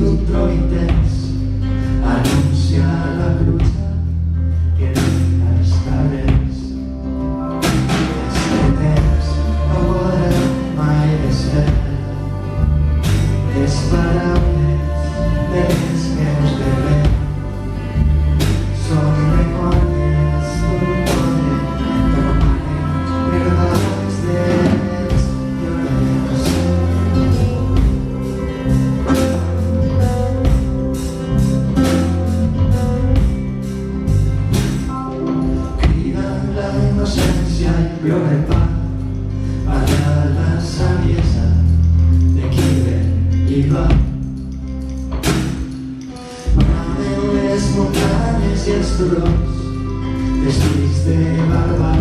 sigut prou intens, anuncia la pluja que no està res. Este temps no podrà mai desfer les paraules de les meus bebès. Són memòries d'un poder que romanen verdades dels llorens. Criden la innocència i plora el pa, parla la saviesa de qui ve i va. Mamen les muntanyes i els turons, vestits de barba